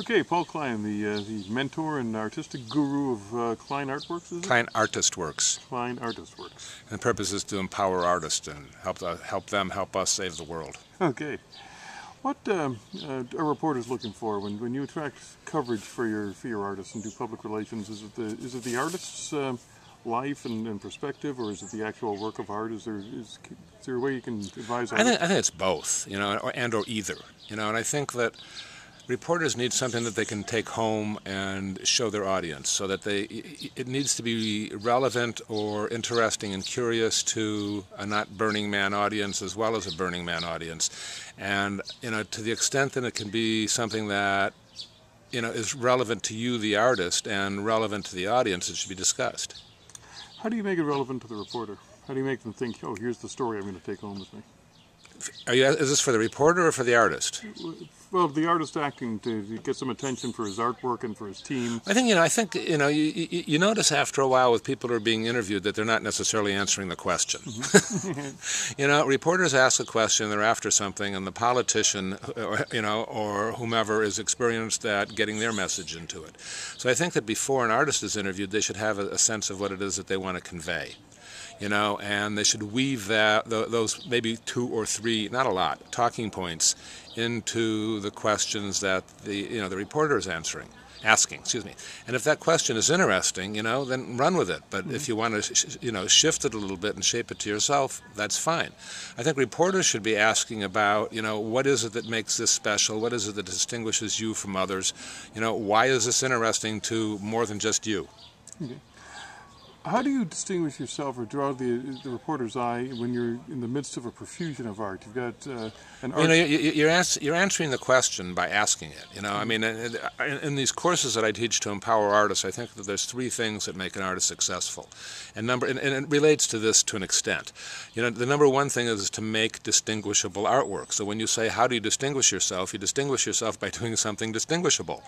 Okay, Paul Klein, the mentor and artistic guru of Klein Artworks, is it? Klein Artist Works. Klein Artist Works. And the purpose is to empower artists and help them help us save the world. Okay. What are reporters looking for when you attract coverage for your artists and do public relations? Is it the artist's life and perspective, or is it the actual work of art? Is there a way you can advise artists? I think it's both, or either, and I think that reporters need something that they can take home and show their audience, so that it needs to be relevant or interesting and curious to a not Burning Man audience as well as a Burning Man audience. And to the extent that it can be something that is relevant to you, the artist, and relevant to the audience, it should be discussed. How do you make it relevant to the reporter? How do you make them think, oh, here's the story I'm going to take home with me? Is this for the reporter or for the artist? Well, the artist acting to get some attention for his artwork and for his team. I think you notice after a while with people who are being interviewed that they're not necessarily answering the question. Mm-hmm. Reporters ask a question, they're after something, and the politician, or whomever is experienced at getting their message into it. So I think that before an artist is interviewed, they should have a sense of what it is that they want to convey. And they should weave those maybe 2 or 3, not a lot, talking points into the questions that the reporter is asking. And if that question is interesting, then run with it. But if you want to, shift it a little bit and shape it to yourself, that's fine. I think reporters should be asking about, what is it that makes this special? What is it that distinguishes you from others? Why is this interesting to more than just you? Okay. How do you distinguish yourself or draw the reporter's eye when you're in the midst of a profusion of art? You've got an art... You're answering the question by asking it. I mean, in these courses that I teach to empower artists, I think that there's 3 things that make an artist successful. And it relates to this to an extent. The number 1 thing is to make distinguishable artwork. So when you say, how do you distinguish yourself by doing something distinguishable.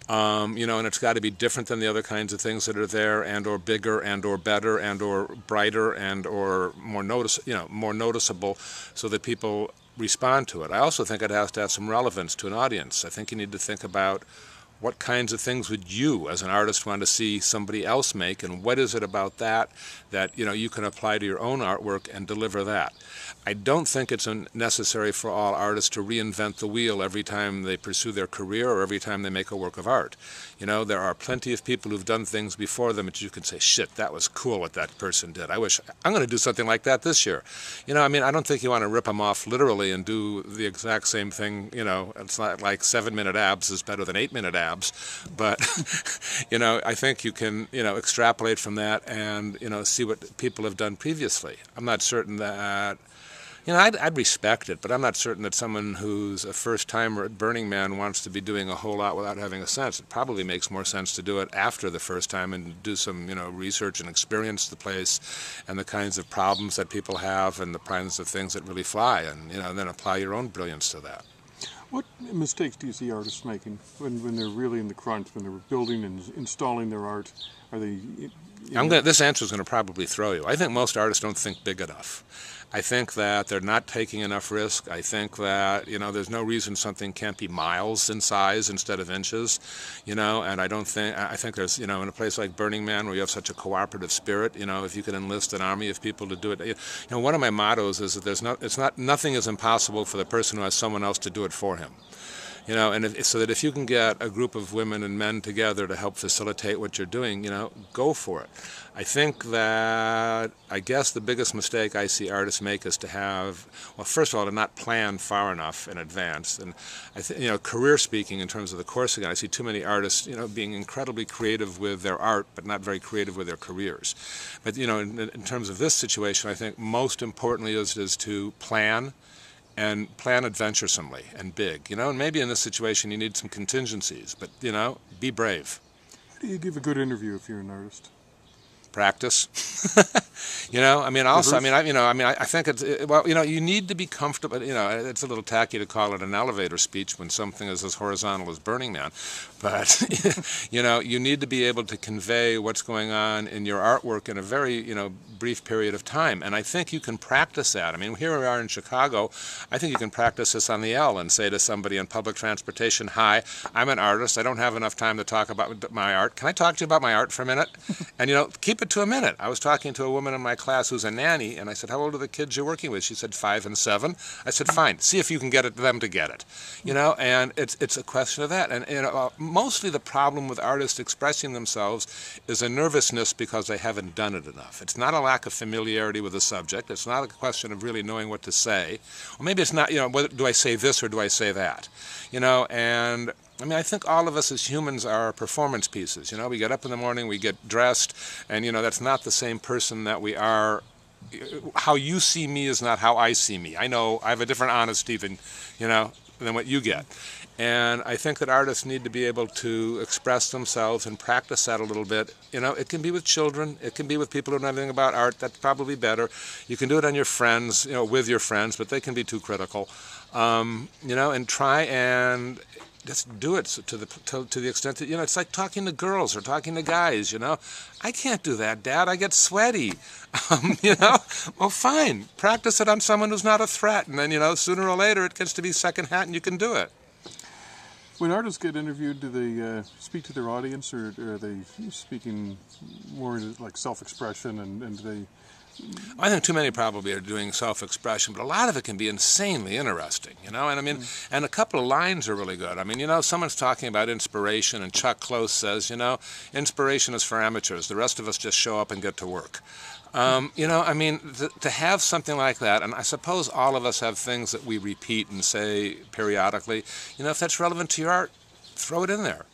And it's got to be different than the other kinds of things that are there, and or bigger, and or better, and or brighter, and or more noticeable, so that people respond to it. I also think it has to have some relevance to an audience. I think you need to think about what kinds of things would you, as an artist, want to see somebody else make, and what is it about that you can apply to your own artwork and deliver that. I don't think it's necessary for all artists to reinvent the wheel every time they pursue their career or every time they make a work of art. There are plenty of people who've done things before them that you can say, shit, that was cool what that person did. I'm going to do something like that this year. I don't think you want to rip them off literally and do the exact same thing. It's not like 7-minute abs is better than 8-minute abs. But, I think you can, extrapolate from that and, see what people have done previously. I'm not certain that... I'd respect it, but I'm not certain that someone who's a first-timer at Burning Man wants to be doing a whole lot without having a sense. It probably makes more sense to do it after the first time and do some, research and experience the place and the kinds of problems that people have and the kinds of things that really fly, and, then apply your own brilliance to that. What mistakes do you see artists making when they're really in the crunch, when they're building and installing their art? Are they... This answer is going to probably throw you. I think most artists don't think big enough. I think that they're not taking enough risk. I think that, there's no reason something can't be miles in size instead of inches, and I think there's, in a place like Burning Man where you have such a cooperative spirit, if you can enlist an army of people to do it. One of my mottos is that nothing is impossible for the person who has someone else to do it for him. So that if you can get a group of women and men together to help facilitate what you're doing, go for it. I think that, I guess the biggest mistake I see artists make is to have, well, first of all, to not plan far enough in advance. And I think, career speaking in terms of the course again, I see too many artists, being incredibly creative with their art, but not very creative with their careers. But, in terms of this situation, I think most importantly is to plan, and plan adventuresomely and big, and maybe in this situation you need some contingencies, but, be brave. How do you give a good interview if you're an artist? Practice. I think you need to be comfortable, it's a little tacky to call it an elevator speech when something is as horizontal as Burning Man, but, you need to be able to convey what's going on in your artwork in a very, brief period of time. And I think you can practice that. I mean, here we are in Chicago. I think you can practice this on the L and say to somebody in public transportation, "Hi, I'm an artist. I don't have enough time to talk about my art. Can I talk to you about my art for a minute?" And, keep it to a minute. I was talking to a woman in my class who's a nanny, and I said, "How old are the kids you're working with?" She said, 5 and 7. I said, "Fine. See if you can get them to get it." And it's a question of that. And mostly the problem with artists expressing themselves is a nervousness because they haven't done it enough. It's not a lack of familiarity with the subject. It's not a question of really knowing what to say. Or maybe it's not, do I say this or do I say that? And I mean, I think all of us as humans are performance pieces. We get up in the morning, we get dressed, and, that's not the same person that we are. How you see me is not how I see me. I know I have a different honesty than what you get. And I think that artists need to be able to express themselves and practice that a little bit. It can be with children. It can be with people who know nothing about art. That's probably better. You can do it on your friends, with your friends, but they can be too critical. And try and just do it to the extent that, it's like talking to girls or talking to guys, I can't do that, Dad. I get sweaty. Well, fine. Practice it on someone who's not a threat. And then, sooner or later it gets to be second hat and you can do it. When artists get interviewed, do they speak to their audience, or are they speaking more like self-expression, and do they... I think too many probably are doing self-expression, but a lot of it can be insanely interesting, and I mean, and a couple of lines are really good. I mean, someone's talking about inspiration, and Chuck Close says, inspiration is for amateurs. The rest of us just show up and get to work. I mean, to have something like that, and I suppose all of us have things that we repeat and say periodically, if that's relevant to your art, throw it in there.